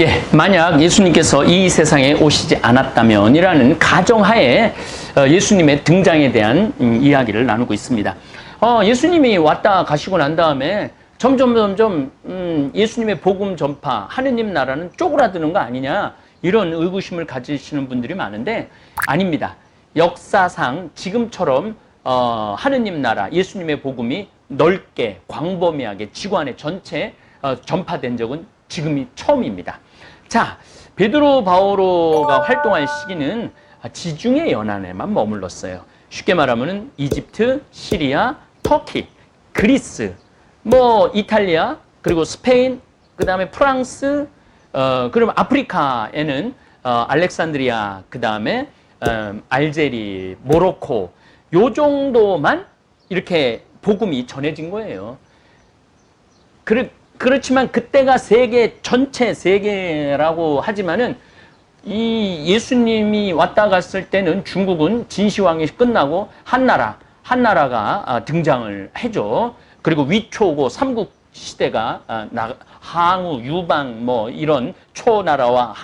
예, 만약 예수님께서 이 세상에 오시지 않았다면 이라는 가정하에 예수님의 등장에 대한 이야기를 나누고 있습니다. 예수님이 왔다 가시고 난 다음에 점점 예수님의 복음 전파, 하느님 나라는 쪼그라드는 거 아니냐, 이런 의구심을 가지시는 분들이 많은데 아닙니다. 역사상 지금처럼 하느님 나라, 예수님의 복음이 넓게 광범위하게 지구 안에 전체에 전파된 적은 지금이 처음입니다. 자, 베드로 바오로가 활동할 시기는 지중해 연안에만 머물렀어요. 쉽게 말하면 이집트, 시리아, 터키, 그리스, 이탈리아, 그리고 스페인, 그 다음에 프랑스, 그럼 아프리카에는 알렉산드리아, 그 다음에 알제리, 모로코, 요 정도만 이렇게 복음이 전해진 거예요. 그렇지만 그때가 전체 세계라고 하지만은 이 예수님이 왔다 갔을 때는 중국은 진시황이 끝나고 한나라가 등장을 해줘. 그리고 위초고 삼국 시대가 항우, 유방 이런 초나라와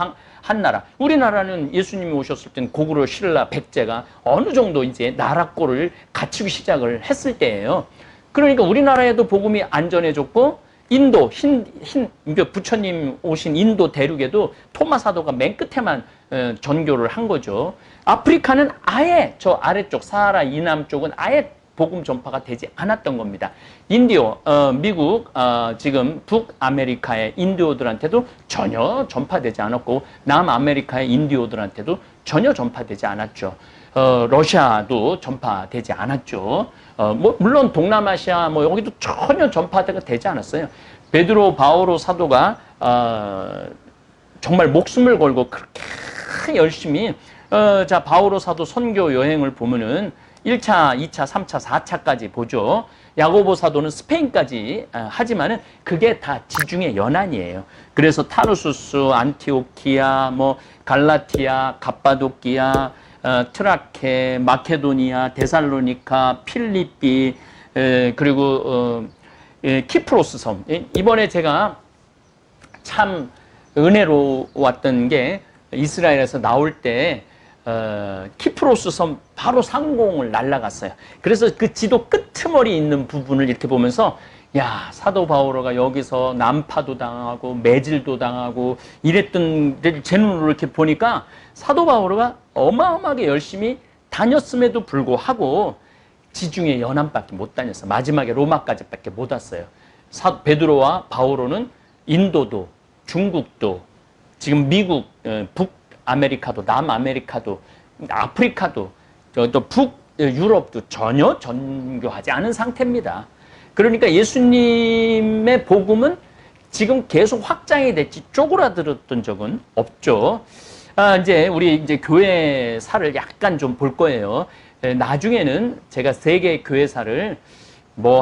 한나라. 우리나라는 예수님이 오셨을 때는 고구려, 신라, 백제가 어느 정도 이제 나라꼴을 갖추기 시작을 했을 때예요. 그러니까 우리나라에도 복음이 안전해졌고, 인도, 부처님 오신 인도 대륙에도 토마 사도가 맨 끝에만 전교를 한 거죠. 아프리카는 아예 저 아래쪽 사하라 이남 쪽은 아예 복음 전파가 되지 않았던 겁니다. 미국, 지금 북아메리카의 인디오들한테도 전혀 전파되지 않았고, 남아메리카의 인디오들한테도 전혀 전파되지 않았죠. 러시아도 전파되지 않았죠. 물론 동남아시아 여기도 전혀 전파가 되지 않았어요. 베드로 바오로 사도가 정말 목숨을 걸고 그렇게 열심히 바오로 사도 선교 여행을 보면은 1차, 2차, 3차, 4차까지 보죠. 야고보 사도는 스페인까지 하지만은 그게 다 지중해 연안이에요. 그래서 타르수스, 안티오키아, 갈라티아, 갑바도키아, 트라케, 마케도니아, 데살로니카, 필리피, 그리고 키프로스 섬. 이번에 제가 참 은혜로웠던 게 이스라엘에서 나올 때 키프로스 섬 바로 상공을 날아갔어요. 그래서 그 지도 끄트머리 있는 부분을 이렇게 보면서, 야, 사도 바오로가 여기서 난파도 당하고 매질도 당하고 이랬던 제 눈으로 이렇게 보니까 사도 바오로가 어마어마하게 열심히 다녔음에도 불구하고 지중해 연안밖에 못 다녔어. 마지막에 로마까지밖에 못 왔어요. 베드로와 바오로는 인도도, 중국도, 지금 미국, 북아메리카도, 남아메리카도, 아프리카도, 또 북유럽도 전혀 전교하지 않은 상태입니다. 그러니까 예수님의 복음은 지금 계속 확장이 됐지 쪼그라들었던 적은 없죠. 우리 교회사를 약간 좀 볼 거예요. 나중에는 제가 세계 교회사를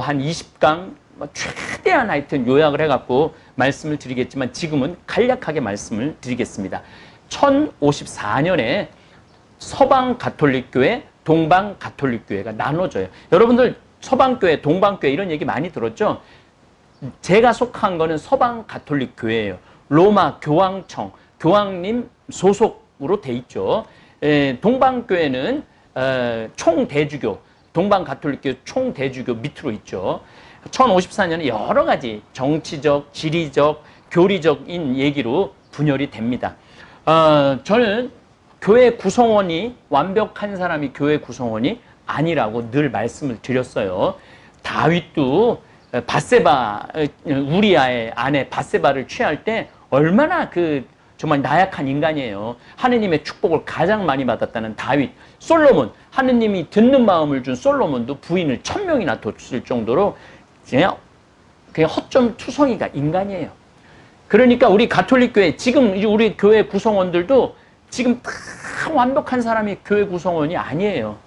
한 20강, 최대한 하여튼 요약을 해갖고 말씀을 드리겠지만, 지금은 간략하게 말씀을 드리겠습니다. 1054년에 서방 가톨릭교회, 동방 가톨릭교회가 나눠져요. 여러분들 서방교회, 동방교회 이런 얘기 많이 들었죠? 제가 속한 거는 서방 가톨릭교회예요. 로마 교황청, 교황님 소속으로 돼 있죠. 동방교회는 총대주교, 동방가톨릭교회 총대주교 밑으로 있죠. 1054년에 여러 가지 정치적, 지리적, 교리적인 얘기로 분열이 됩니다. 저는 교회 구성원이, 완벽한 사람이 교회 구성원이 아니라고 늘 말씀을 드렸어요. 다윗도 밧세바, 우리아의 아내 밧세바를 취할 때 얼마나 정말 나약한 인간이에요. 하느님의 축복을 가장 많이 받았다는 다윗, 솔로몬, 하느님이 듣는 마음을 준 솔로몬도 부인을 1000명이나 뒀을 정도로 그냥 허점투성이가 인간이에요. 그러니까 우리 가톨릭교회, 지금 우리 교회 구성원들도 지금 다 완벽한 사람이 교회 구성원이 아니에요.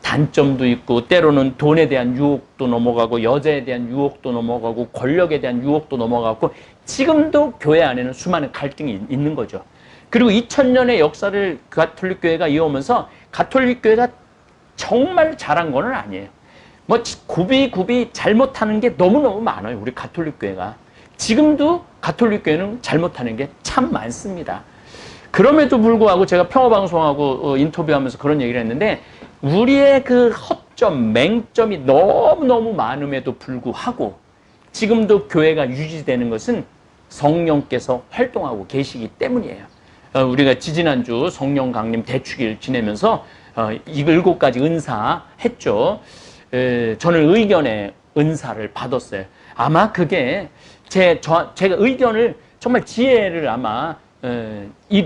단점도 있고, 때로는 돈에 대한 유혹도 넘어가고, 여자에 대한 유혹도 넘어가고, 권력에 대한 유혹도 넘어가고, 지금도 교회 안에는 수많은 갈등이 있는 거죠. 그리고 2000년의 역사를 가톨릭교회가 이어오면서 가톨릭교회가 정말 잘한 건 아니에요. 굽이 잘못하는 게 너무너무 많아요. 우리 가톨릭교회가. 지금도 가톨릭 교회는 잘못하는 게 참 많습니다. 그럼에도 불구하고 제가 평화방송하고 인터뷰하면서 그런 얘기를 했는데, 우리의 그 허점, 맹점이 너무너무 많음에도 불구하고 지금도 교회가 유지되는 것은 성령께서 활동하고 계시기 때문이에요. 우리가 지지난주 성령 강림 대축일 지내면서 7가지 은사 했죠. 저는 의견의 은사를 받았어요. 아마 그게 제가 의견을 정말 지혜를 아마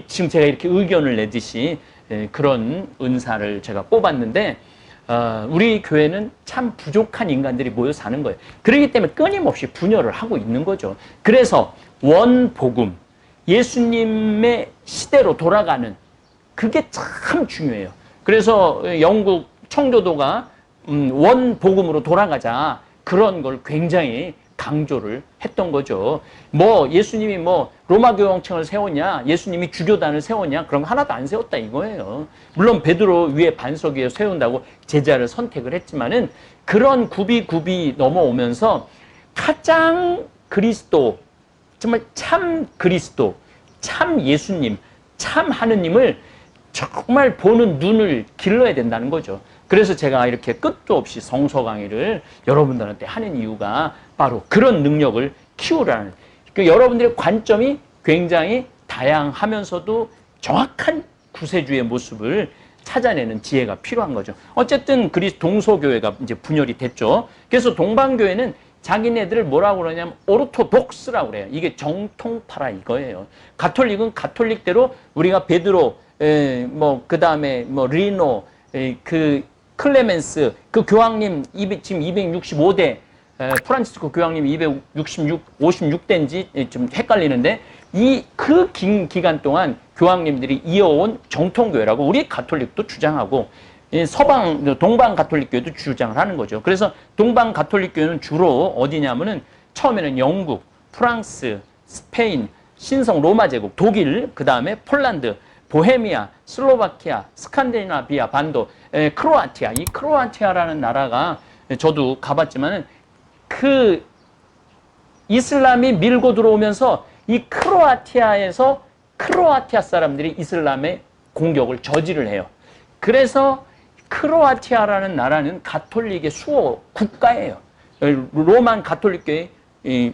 지금 제가 이렇게 의견을 내듯이 그런 은사를 제가 뽑았는데, 우리 교회는 참 부족한 인간들이 모여 사는 거예요. 그렇기 때문에 끊임없이 분열을 하고 있는 거죠. 그래서 원복음, 예수님의 시대로 돌아가는 그게 참 중요해요. 그래서 영국 청교도가 원복음으로 돌아가자, 그런 걸 굉장히 강조를 했던 거죠. 예수님이 로마 교황청을 세웠냐, 예수님이 주교단을 세웠냐, 그런 거 하나도 안 세웠다 이거예요. 물론 베드로 위에 반석 위에 세운다고 제자를 선택을 했지만은, 그런 굽이 넘어오면서 가장 그리스도, 정말 참 그리스도, 참 예수님, 참 하느님을 정말 보는 눈을 길러야 된다는 거죠. 그래서 제가 이렇게 끝도 없이 성서 강의를 여러분들한테 하는 이유가 바로 그런 능력을 키우라는, 여러분들의 관점이 굉장히 다양하면서도 정확한 구세주의 모습을 찾아내는 지혜가 필요한 거죠. 어쨌든 동서교회가 이제 분열이 됐죠. 그래서 동방교회는 자기네들을 뭐라고 그러냐면 오르토독스라고 그래요. 이게 정통파라 이거예요. 가톨릭은 가톨릭대로 우리가 베드로, 그 다음에 리노, 클레멘스, 그 교황님 지금 265대, 프란치스코 교황님 56대인지 좀 헷갈리는데, 그 긴 기간 동안 교황님들이 이어온 정통교회라고 우리 가톨릭도 주장하고, 동방 가톨릭 교회도 주장을 하는 거죠. 그래서 동방 가톨릭 교회는 주로 어디냐면은 처음에는 영국, 프랑스, 스페인, 신성 로마 제국, 독일, 그 다음에 폴란드, 보헤미아, 슬로바키아, 스칸디나비아 반도, 크로아티아. 이 크로아티아라는 나라가 저도 가봤지만은 그 이슬람이 밀고 들어오면서 이 크로아티아에서 크로아티아 사람들이 이슬람의 공격을 저지를 해요. 그래서 크로아티아라는 나라는 가톨릭의 수호 국가예요. 로만 가톨릭 교회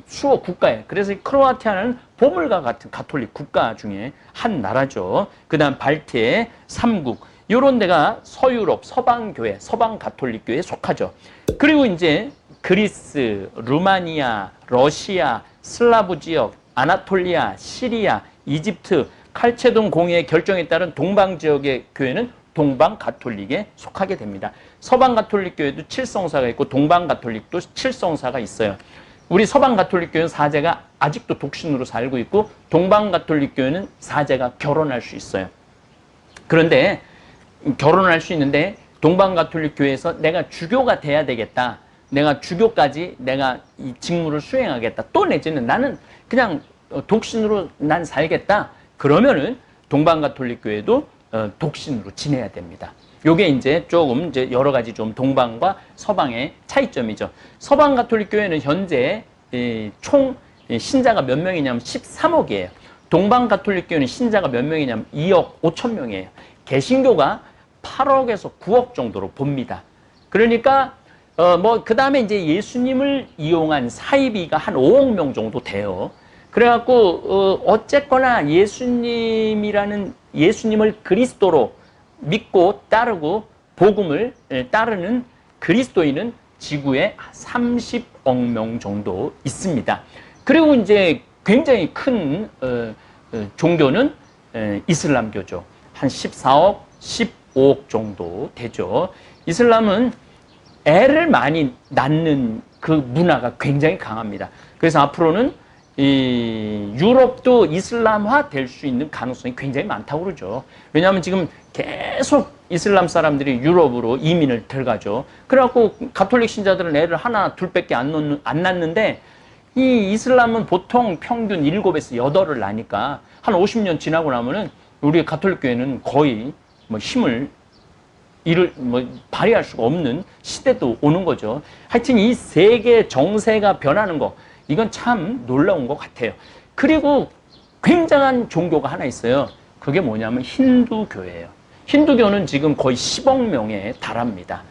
수호 국가예요. 그래서 크로아티아는 보물과 같은 가톨릭 국가 중에 한 나라죠. 그 다음 발트해 3국, 이런 데가 서유럽, 서방교회, 서방 가톨릭 교회에 속하죠. 그리고 이제 그리스, 루마니아, 러시아, 슬라브 지역, 아나톨리아, 시리아, 이집트, 칼체돈 공의의 결정에 따른 동방 지역의 교회는 동방 가톨릭에 속하게 됩니다. 서방 가톨릭 교회도 7성사가 있고 동방 가톨릭도 7성사가 있어요. 우리 서방 가톨릭 교회는 사제가 아직도 독신으로 살고 있고, 동방 가톨릭 교회는 사제가 결혼할 수 있어요. 그런데 결혼할 수 있는데 동방 가톨릭 교회에서 내가 주교가 돼야 되겠다, 내가 주교까지 내가 이 직무를 수행하겠다, 또 내지는 나는 그냥 독신으로 난 살겠다, 그러면은 동방 가톨릭 교회도 독신으로 지내야 됩니다. 요게 이제 조금 이제 여러 가지 좀 동방과 서방의 차이점이죠. 서방 가톨릭 교회는 현재 총 신자가 몇 명이냐면 13억이에요. 동방 가톨릭 교회는 신자가 몇 명이냐면 2억 5천 명이에요. 개신교가 8억에서 9억 정도로 봅니다. 그러니까 그 다음에 이제 예수님을 이용한 사이비가 한 5억 명 정도 돼요. 그래갖고 어쨌거나 예수님을 그리스도로 믿고 따르고 복음을 따르는 그리스도인은 지구에 30억 명 정도 있습니다. 그리고 이제 굉장히 큰 종교는 이슬람교죠. 한 14억, 15억 정도 되죠. 이슬람은 애를 많이 낳는 그 문화가 굉장히 강합니다. 그래서 앞으로는 유럽도 이슬람화 될 수 있는 가능성이 굉장히 많다고 그러죠. 왜냐하면 지금 계속 이슬람 사람들이 유럽으로 이민을 들어가죠. 그래갖고 가톨릭 신자들은 애를 하나, 둘밖에 안 낳는데, 이 이슬람은 보통 평균 7에서 8을 낳으니까 한 50년 지나고 나면은 우리 가톨릭 교회는 거의 힘을 발휘할 수가 없는 시대도 오는 거죠. 하여튼 이 세계 정세가 변하는 거, 이건 참 놀라운 것 같아요. 그리고 굉장한 종교가 하나 있어요. 그게 뭐냐면 힌두교예요. 힌두교는 지금 거의 10억 명에 달합니다.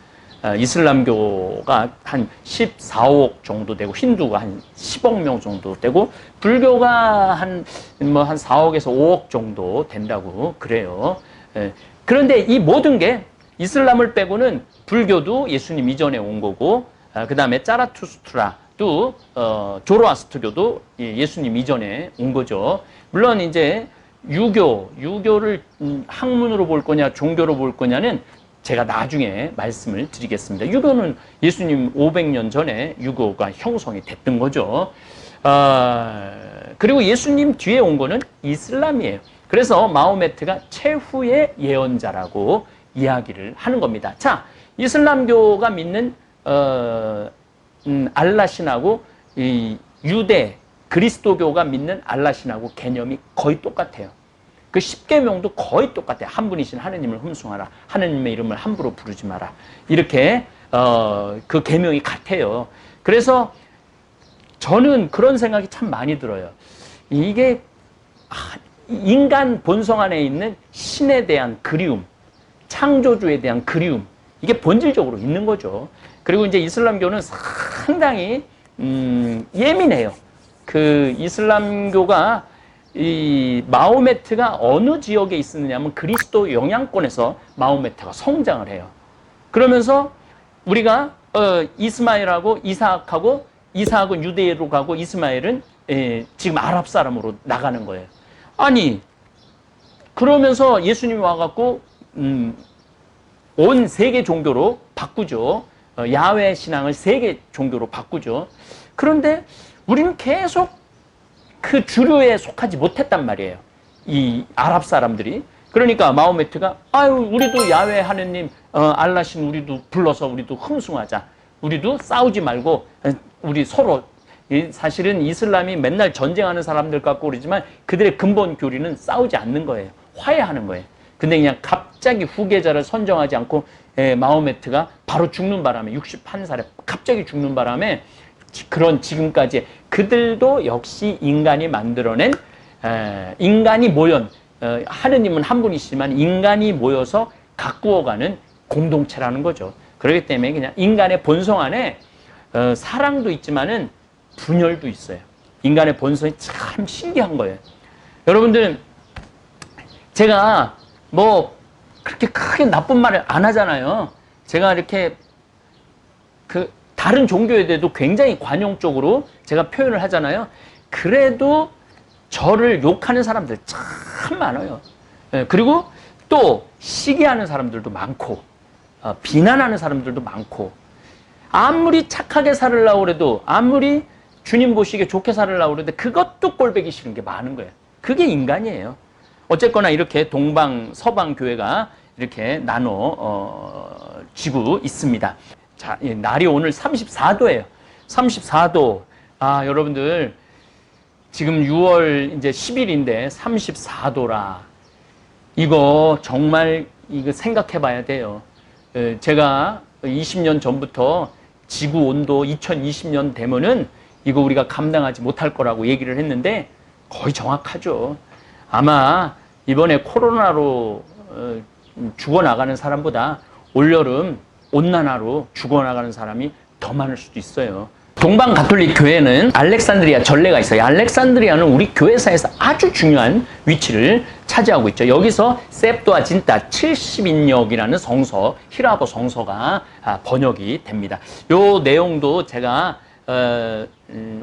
이슬람교가 한 14억 정도 되고, 힌두가 한 10억 명 정도 되고, 불교가 한 4억에서 5억 정도 된다고 그래요. 그런데 이 모든 게 이슬람을 빼고는 불교도 예수님 이전에 온 거고, 그 다음에 짜라투스트라도 조로아스트교도 예수님 이전에 온 거죠. 물론 이제 유교를 학문으로 볼 거냐 종교로 볼 거냐는 제가 나중에 말씀을 드리겠습니다. 유교는 예수님 500년 전에 유교가 형성이 됐던 거죠. 그리고 예수님 뒤에 온 거는 이슬람이에요. 그래서 마호메트가 최후의 예언자라고 이야기를 하는 겁니다. 자, 이슬람교가 믿는 알라신하고 이 유대 그리스도교가 믿는 알라신하고 개념이 거의 똑같아요. 그 10계명도 거의 똑같아요. 한 분이신 하느님을 흠숭하라. 하느님의 이름을 함부로 부르지 마라. 이렇게 그 계명이 같아요. 그래서 저는 그런 생각이 참 많이 들어요. 이게 인간 본성 안에 있는 신에 대한 그리움, 창조주에 대한 그리움, 이게 본질적으로 있는 거죠. 그리고 이제 이슬람교는 상당히 예민해요. 그 이슬람교가 이 마호메트가 어느 지역에 있었느냐면 그리스도 영향권에서 마호메트가 성장을 해요. 그러면서 우리가 이스마엘하고 이삭은 유대로 가고 이스마엘은 지금 아랍 사람으로 나가는 거예요. 아니 그러면서 예수님이 와갖고 온 세계 종교로 바꾸죠. 야훼 신앙을 세계 종교로 바꾸죠. 그런데 우리는 계속 그 주류에 속하지 못했단 말이에요. 이 아랍 사람들이. 그러니까 마호메트가 우리도 야훼 하느님 알라신 우리도 불러서 우리도 흠숭하자. 우리도 싸우지 말고 우리 서로, 사실은 이슬람이 맨날 전쟁하는 사람들 같고 그러지만 그들의 근본 교리는 싸우지 않는 거예요. 화해하는 거예요. 근데 그냥 갑자기 후계자를 선정하지 않고 마호메트가 바로 죽는 바람에 61살에 갑자기 죽는 바람에 그런 지금까지 그들도 역시 인간이 만들어낸 인간이 하느님은 한 분이시지만 인간이 모여서 가꾸어가는 공동체라는 거죠. 그렇기 때문에 그냥 인간의 본성 안에 사랑도 있지만은 분열도 있어요. 인간의 본성이 참 신기한 거예요. 여러분들 제가 뭐 그렇게 크게 나쁜 말을 안 하잖아요. 제가 이렇게 다른 종교에 대해도 굉장히 관용적으로 제가 표현을 하잖아요. 그래도 저를 욕하는 사람들 참 많아요. 그리고 또 시기하는 사람들도 많고 비난하는 사람들도 많고 아무리 착하게 살으려고 그래도 아무리 주님 보시기에 좋게 살으려고 그래도 그것도 꼴보기 싫은 게 많은 거예요. 그게 인간이에요. 어쨌거나 이렇게 동방 서방 교회가 이렇게 나눠지고 있습니다. 자, 날이 오늘 34도예요. 34도. 여러분들 지금 6월 이제 10일인데 34도라. 이거 정말 이거 생각해 봐야 돼요. 제가 20년 전부터 지구 온도 2020년 되면은 이거 우리가 감당하지 못할 거라고 얘기를 했는데 거의 정확하죠. 아마 이번에 코로나로 죽어나가는 사람보다 올여름 온난화로 죽어나가는 사람이 더 많을 수도 있어요. 동방 가톨릭 교회는 알렉산드리아 전례가 있어요. 알렉산드리아는 우리 교회사에서 아주 중요한 위치를 차지하고 있죠. 여기서 셉토아진타 70인역이라는 성서, 히라보 성서가 번역이 됩니다. 요 내용도 제가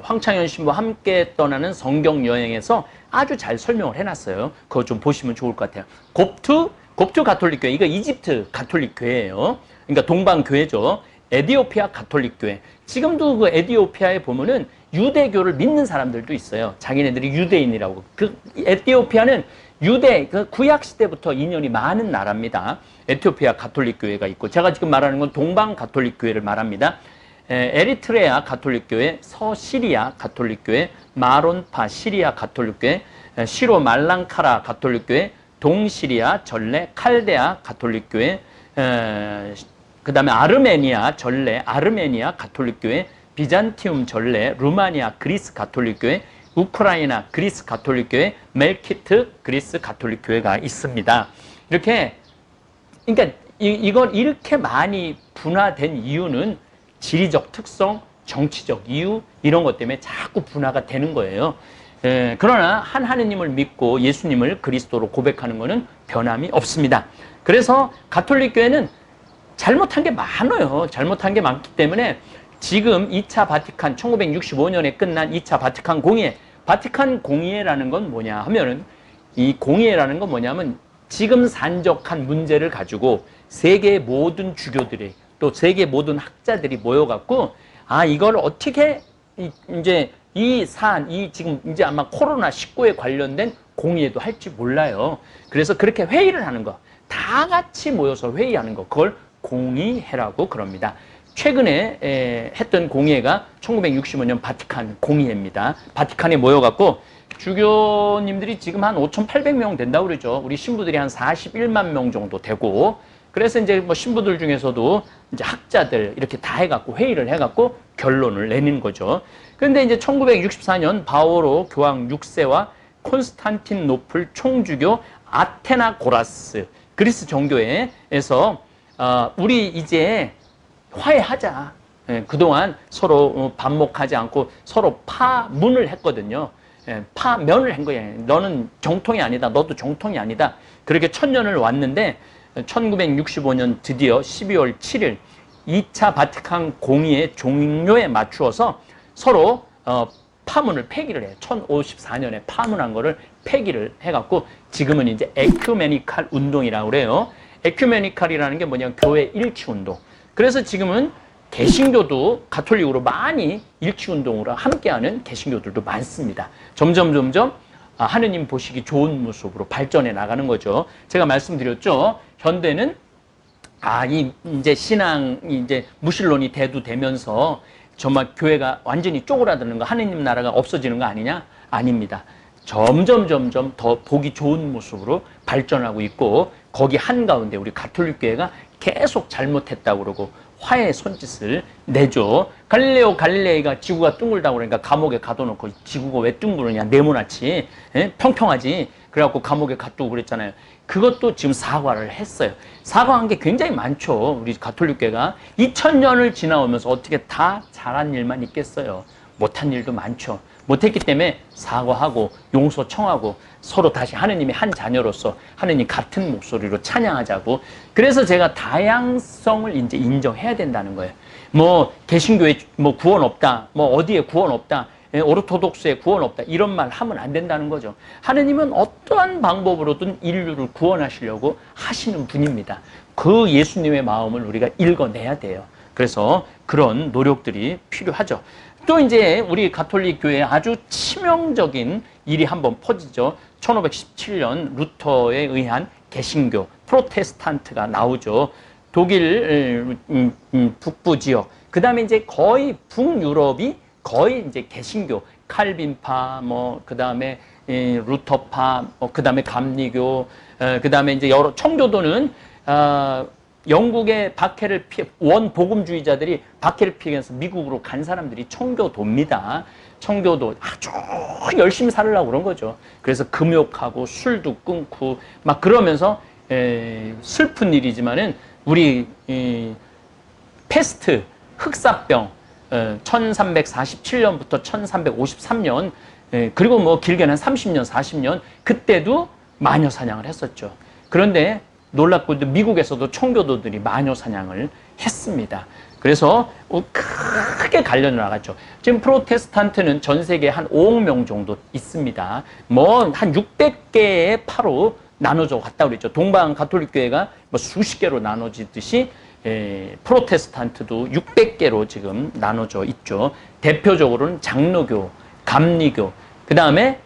황창현 신부와 함께 떠나는 성경 여행에서 아주 잘 설명을 해놨어요. 그거 좀 보시면 좋을 것 같아요. 곱투 가톨릭 교회, 이거 이집트 가톨릭 교회예요. 그러니까 동방 교회죠. 에디오피아 가톨릭 교회. 지금도 그 에디오피아에 보면은 유대교를 믿는 사람들도 있어요. 자기네들이 유대인이라고. 그 에티오피아는 그 구약 시대부터 인연이 많은 나라입니다. 에티오피아 가톨릭 교회가 있고, 제가 지금 말하는 건 동방 가톨릭 교회를 말합니다. 에리트레아 가톨릭 교회, 서시리아 가톨릭 교회, 마론파 시리아 가톨릭 교회, 시로 말랑카라 가톨릭 교회, 동시리아 전례 칼데아 가톨릭 교회, 그 다음에 아르메니아 전례 아르메니아 가톨릭 교회, 비잔티움 전례 루마니아 그리스 가톨릭 교회, 우크라이나 그리스 가톨릭 교회, 멜키트 그리스 가톨릭 교회가 있습니다. 이렇게 그러니까 이걸 이렇게 많이 분화된 이유는 지리적 특성, 정치적 이유 이런 것 때문에 자꾸 분화가 되는 거예요. 그러나 한 하느님을 믿고 예수님을 그리스도로 고백하는 것은 변함이 없습니다. 그래서 가톨릭 교회는 잘못한 게 많아요. 잘못한 게 많기 때문에 지금 2차 바티칸 1965년에 끝난 2차 바티칸 공의회, 바티칸 공의회라는 건 뭐냐 하면은 이 공의회라는 건 뭐냐면 지금 산적한 문제를 가지고 세계 모든 주교들이 또 세계 모든 학자들이 모여갖고 이걸 어떻게 이제 이 지금 이제 아마 코로나19에 관련된 공의회도 할지 몰라요. 그래서 그렇게 회의를 하는 거, 다 같이 모여서 회의하는 거, 그걸 공의회라고 그럽니다. 최근에 했던 공의회가 1965년 바티칸 공의회입니다. 바티칸에 모여갖고 주교님들이 지금 한 5,800명 된다고 그러죠. 우리 신부들이 한 41만 명 정도 되고, 그래서 이제 뭐 신부들 중에서도 이제 학자들 이렇게 다 해갖고 회의를 해갖고 결론을 내는 거죠. 그런데 이제 1964년 바오로 교황 6세와 콘스탄틴노플 총주교 아테나고라스 그리스 정교회에서 우리 이제 화해하자. 그동안 서로 반목하지 않고 서로 파문을 했거든요. 파면을 한 거예요. 너는 정통이 아니다. 너도 정통이 아니다. 그렇게 1000년을 왔는데 1965년 드디어 12월 7일 2차 바티칸 공의회 종료에 맞추어서 서로 파문을 폐기를 해요. 1054년에 파문한 거를 폐기를 해갖고 지금은 이제 에큐메니칼 운동이라고 그래요. 에큐메니칼이라는 게 뭐냐면 교회 일치 운동. 그래서 지금은 개신교도 가톨릭으로 많이 일치 운동으로 함께하는 개신교들도 많습니다. 점점 하느님 보시기 좋은 모습으로 발전해 나가는 거죠. 제가 말씀드렸죠. 현대는 이제 신앙이 이제 무신론이 대두되면서 정말 교회가 완전히 쪼그라드는 거, 하느님 나라가 없어지는 거 아니냐? 아닙니다. 점점 더 보기 좋은 모습으로 발전하고 있고, 거기 한가운데 우리 가톨릭 교회가 계속 잘못했다고 그러고 화해의 손짓을 내죠. 갈릴레오 갈릴레이가 지구가 둥글다고 그러니까 감옥에 가둬놓고 지구가 왜 둥그러냐, 네모나지, 평평하지. 그래갖고 감옥에 가두고 그랬잖아요. 그것도 지금 사과를 했어요. 사과한 게 굉장히 많죠. 우리 가톨릭 교회가 2000년을 지나오면서 어떻게 다 잘한 일만 있겠어요. 못한 일도 많죠. 못했기 때문에 사과하고 용서 청하고 서로 다시 하느님의 한 자녀로서 하느님 같은 목소리로 찬양하자고. 그래서 제가 다양성을 이제 인정해야 된다는 거예요. 뭐 개신교에 뭐 구원 없다, 뭐 어디에 구원 없다, 오르토독스에 구원 없다, 이런 말 하면 안 된다는 거죠. 하느님은 어떠한 방법으로든 인류를 구원하시려고 하시는 분입니다. 그 예수님의 마음을 우리가 읽어내야 돼요. 그래서 그런 노력들이 필요하죠. 또 이제 우리 가톨릭 교회에 아주 치명적인 일이 한번 퍼지죠. 1517년 루터에 의한 개신교, 프로테스탄트가 나오죠. 독일 북부 지역, 그 다음에 이제 거의 북유럽이 거의 이제 개신교, 칼빈파, 뭐 그 다음에 루터파, 그 다음에 감리교, 그 다음에 이제 여러 청교도는 영국의 박해를 원 복음주의자들이 박해를 피해서 미국으로 간 사람들이 청교도입니다. 청교도 아주 열심히 살으려고 그런 거죠. 그래서 금욕하고 술도 끊고 막 그러면서 슬픈 일이지만은 우리 패스트 흑사병 1347년부터 1353년 그리고 뭐 길게는 30년, 40년 그때도 마녀 사냥을 했었죠. 그런데 놀랍고도 미국에서도 청교도들이 마녀 사냥을 했습니다. 그래서 크게 갈려 나갔죠. 지금 프로테스탄트는 전 세계에 한 5억 명 정도 있습니다. 뭐 한 600개의 파로 나눠져 갔다고 그랬죠. 동방 가톨릭 교회가 뭐 수십 개로 나눠지듯이 프로테스탄트도 600개로 지금 나눠져 있죠. 대표적으로는 장로교, 감리교, 그 다음에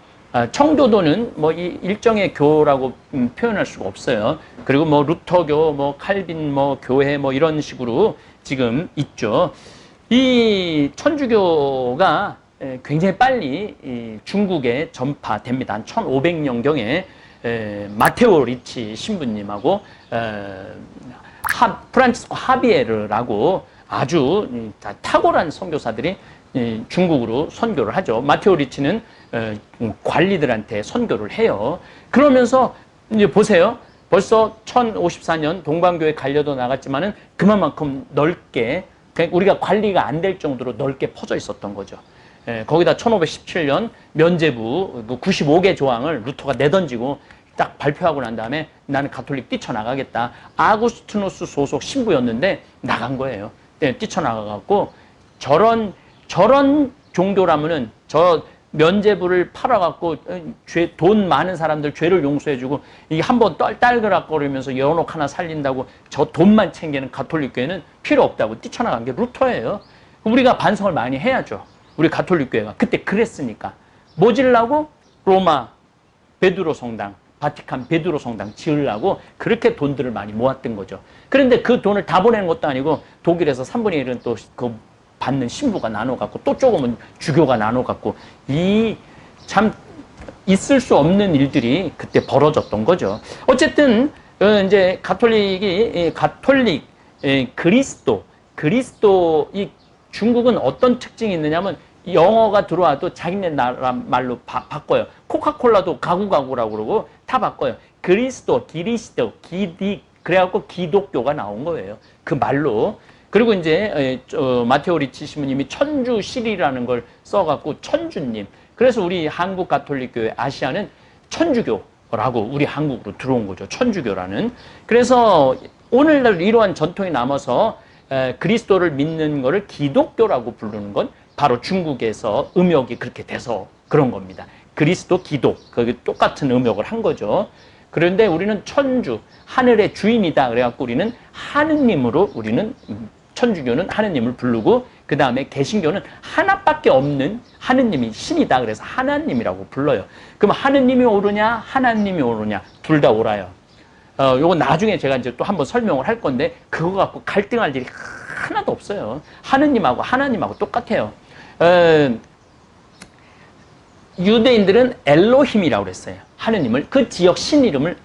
청교도는 뭐 일정의 교라고 표현할 수가 없어요. 그리고 뭐 루터교, 뭐 칼빈, 뭐 교회, 뭐 이런 식으로 지금 있죠. 이 천주교가 굉장히 빨리 중국에 전파됩니다. 한 1500년경에 마테오 리치 신부님하고 프란치스코 하비에르라고 아주 탁월한 선교사들이 중국으로 선교를 하죠. 마테오 리치는 관리들한테 선교를 해요. 그러면서 이제 보세요. 벌써 1054년 동방교회 갈려도 나갔지만은 그만큼 넓게, 우리가 관리가 안 될 정도로 넓게 퍼져 있었던 거죠. 거기다 1517년 면제부 95개 조항을 루터가 내던지고 딱 발표하고 난 다음에 나는 가톨릭 뛰쳐나가겠다. 아구스티누스 소속 신부였는데 나간 거예요. 뛰쳐나가갖고 저런 종교라면은 저 면제부를 팔아갖고 돈 많은 사람들 죄를 용서해주고 이게 한번 딸그락거리면서 여론옥 하나 살린다고 저 돈만 챙기는 가톨릭 교회는 필요 없다고 뛰쳐나간 게 루터예요. 우리가 반성을 많이 해야죠. 우리 가톨릭 교회가 그때 그랬으니까. 뭐 지으려고? 로마 베드로 성당, 바티칸 베드로 성당 지으려고 그렇게 돈들을 많이 모았던 거죠. 그런데 그 돈을 다 보내는 것도 아니고 독일에서 3분의 1은 또 그 받는 신부가 나눠갖고 또 조금은 주교가 나눠갖고 이 참 있을 수 없는 일들이 그때 벌어졌던 거죠. 어쨌든 이제 가톨릭 그리스도 이 중국은 어떤 특징이 있느냐면 영어가 들어와도 자기네 나라 말로 바꿔요. 코카콜라도 가구라고 그러고 다 바꿔요. 그리스도, 그래갖고 기독교가 나온 거예요. 그 말로. 그리고 이제 마테오 리치 신부님이 천주실이라는 걸 써갖고 천주님. 그래서 우리 한국 가톨릭 교회 아시아는 천주교라고 우리 한국으로 들어온 거죠. 천주교라는. 그래서 오늘날 이러한 전통이 남아서 그리스도를 믿는 거를 기독교라고 부르는 건 바로 중국에서 음역이 그렇게 돼서 그런 겁니다. 그리스도, 기독, 거기 똑같은 음역을 한 거죠. 그런데 우리는 천주, 하늘의 주인이다. 그래갖고 우리는 하느님으로 우리는 천주교는 하느님을 부르고 그 다음에 개신교는 하나밖에 없는 하느님이 신이다. 그래서 하나님이라고 불러요. 그럼 하느님이 옳으냐, 하나님이 옳으냐, 둘 다 옳아요. 요거 나중에 제가 이제 또 한번 설명을 할 건데 그거 갖고 갈등할 일이 하나도 없어요. 하나님하고 똑같아요. 유대인들은 엘로힘이라고 그랬어요. 하느님을 그 지역 신 이름을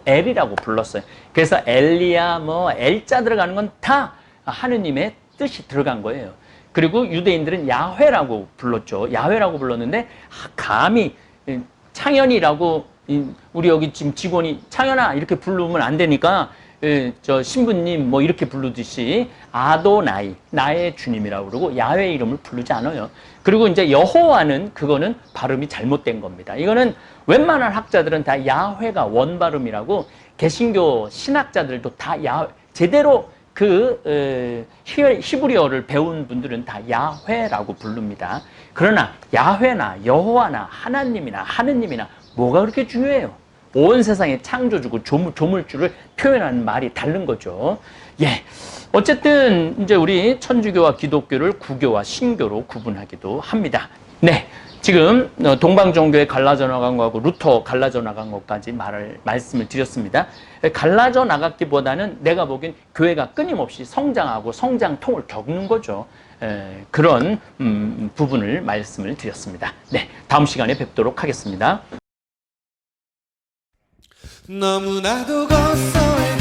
엘이라고 불렀어요. 그래서 엘리야 엘자 들어가는 건 다 하느님의 뜻이 들어간 거예요. 그리고 유대인들은 야훼라고 불렀죠. 야훼라고 불렀는데 감히 창현이라고 우리 여기 지금 직원이 창현아 이렇게 부르면 안 되니까 저 신부님 뭐 이렇게 부르듯이 아도나이 나의 주님이라고 그러고 야훼 이름을 부르지 않아요. 그리고 이제 여호와는 그거는 발음이 잘못된 겁니다. 이거는 웬만한 학자들은 다 야훼가 원발음이라고 개신교 신학자들도 다 제대로 그 히브리어를 배운 분들은 다 야훼라고 부릅니다. 그러나 야훼나 여호와나 하나님이나 하느님이나 뭐가 그렇게 중요해요? 온 세상의 창조주고 조물주를 표현하는 말이 다른 거죠. 예. 어쨌든 이제 우리 천주교와 기독교를 구교와 신교로 구분하기도 합니다. 네. 지금 동방종교에 갈라져 나간 거하고 루터 갈라져 나간 것까지 말씀을 드렸습니다. 갈라져 나갔기보다는 내가 보기엔 교회가 끊임없이 성장하고 성장통을 겪는 거죠. 그런 부분을 말씀을 드렸습니다. 네, 다음 시간에 뵙도록 하겠습니다. 너무나도 거슬